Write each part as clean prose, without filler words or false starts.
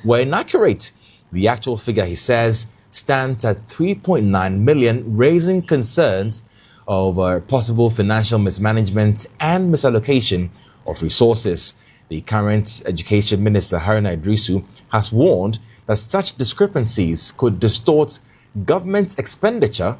were inaccurate. The actual figure, he says, stands at 3.9 million, raising concerns over possible financial mismanagement and misallocation of resources. The current Education Minister, Haruna Iddrisu, has warned that such discrepancies could distort government expenditure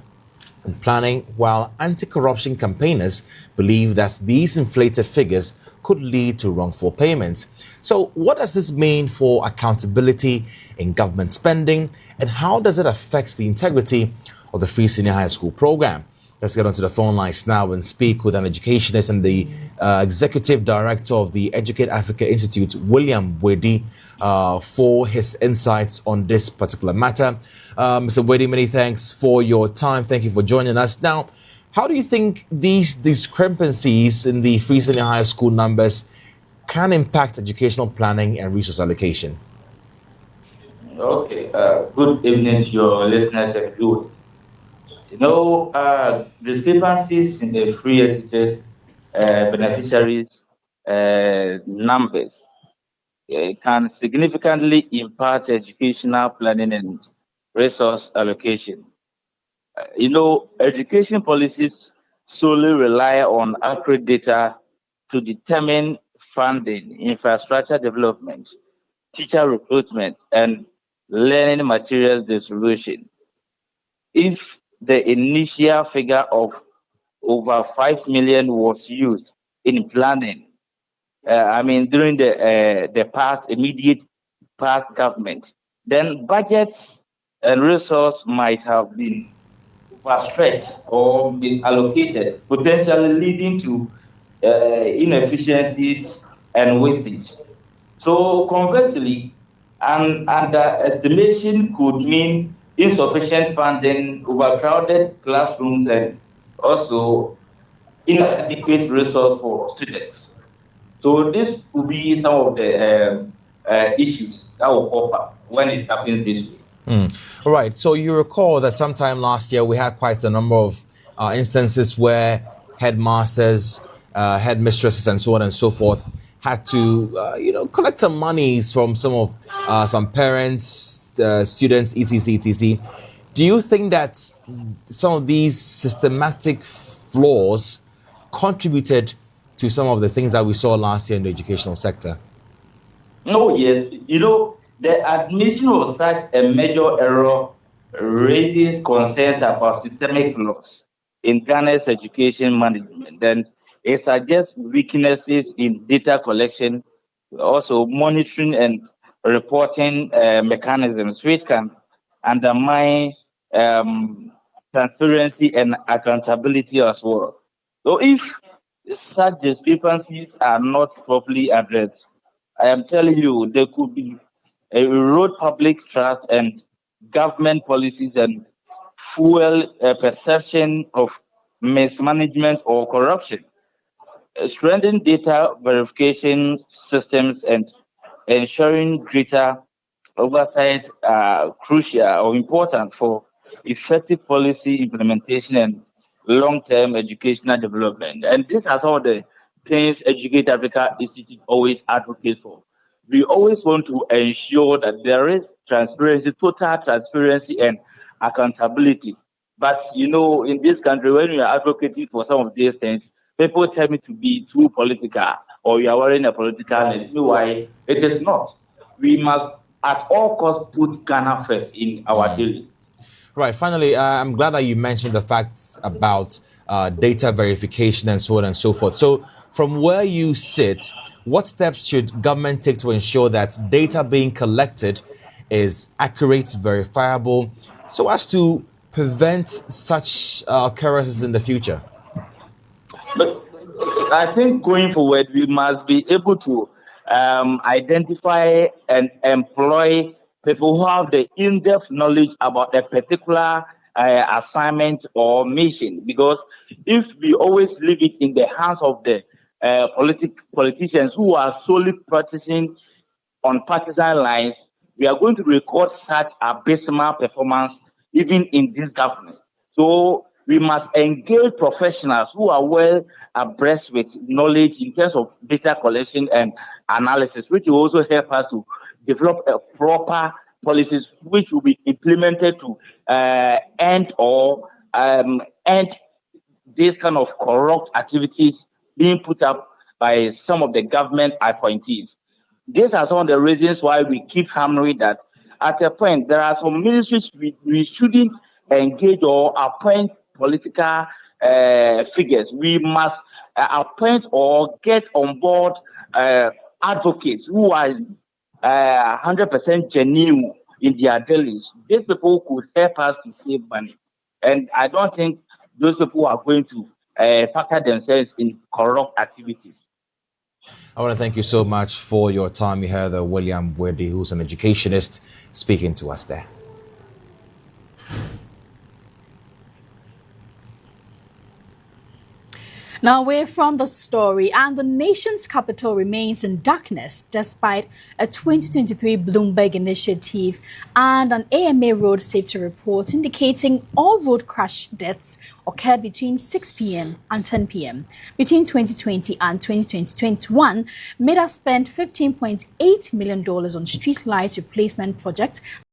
and planning, while anti-corruption campaigners believe that these inflated figures could lead to wrongful payments. So what does this mean for accountability in government spending, and how does it affect the integrity of the Free Senior High School program? Let's get onto the phone lines now and speak with an educationist and the executive director of the Educate Africa Institute, William Wedi, for his insights on this particular matter. Mr. Wedi, many thanks for your time. Thank you for joining us. Now, how do you think these discrepancies in the Free Senior High School numbers can impact educational planning and resource allocation? Okay, good evening to your listeners and viewers. Discrepancies in the free educated beneficiaries numbers can significantly impact educational planning and resource allocation. Education policies solely rely on accurate data to determine funding, infrastructure development, teacher recruitment, and learning materials distribution. If the initial figure of over 5 million was used in planning, during the immediate past government, then budgets and resources might have been overstretched or been allocated, potentially leading to inefficiencies and wastage. So conversely, an underestimation could mean insufficient funding, overcrowded classrooms, and also inadequate resource for students. So this would be some of the issues that will pop up when it happens this way. All right. So you recall that sometime last year we had quite a number of instances where headmasters, headmistresses, and so on and so forth had to, collect some monies from some parents, students, etc. Do you think that some of these systematic flaws contributed to some of the things that we saw last year in the educational sector? No, yes. The admission of such a major error raises concerns about systemic flaws in Ghana's education management. And it suggests weaknesses in data collection, also monitoring and reporting mechanisms, which can undermine transparency and accountability as well. So if such discrepancies are not properly addressed, I am telling you, there could be erode public trust and government policies and fuel perception of mismanagement or corruption. Strengthening data verification systems and ensuring greater oversight are crucial or important for effective policy implementation and long-term educational development. And these are some of the things Educate Africa Institute always advocates for. We always want to ensure that there is transparency, total transparency and accountability. But, in this country, when we are advocating for some of these things, people tell me to be too political or you are wearing a political lens. Why? It is not. We must, at all costs, put Ghana first in our daily. Right. Finally, I'm glad that you mentioned the facts about data verification and so on and so forth. So from where you sit, what steps should government take to ensure that data being collected is accurate, verifiable, so as to prevent such occurrences in the future? But I think going forward, we must be able to identify and employ people who have the in-depth knowledge about a particular assignment or mission. Because if we always leave it in the hands of the politicians who are solely practicing on partisan lines, we are going to record such abysmal performance even in this government. So we must engage professionals who are well abreast with knowledge in terms of data collection and analysis, which will also help us to develop a proper policies which will be implemented to end this kind of corrupt activities being put up by some of the government appointees. These are some of the reasons why we keep hammering that at a point there are some ministries we shouldn't engage or appoint political figures. We must appoint or get on board advocates who are 100% genuine in their dealings. These people could help us to save money. And I don't think those people are going to factor themselves in corrupt activities. I want to thank you so much for your time. You heard William Bwede, who's an educationist, speaking to us there. Now, away from the story, and the nation's capital remains in darkness despite a 2023 Bloomberg initiative and an AMA road safety report indicating all road crash deaths occurred between 6 p.m. and 10 p.m. Between 2020 and 2021, MEDA spent $15.8 million on street light replacement projects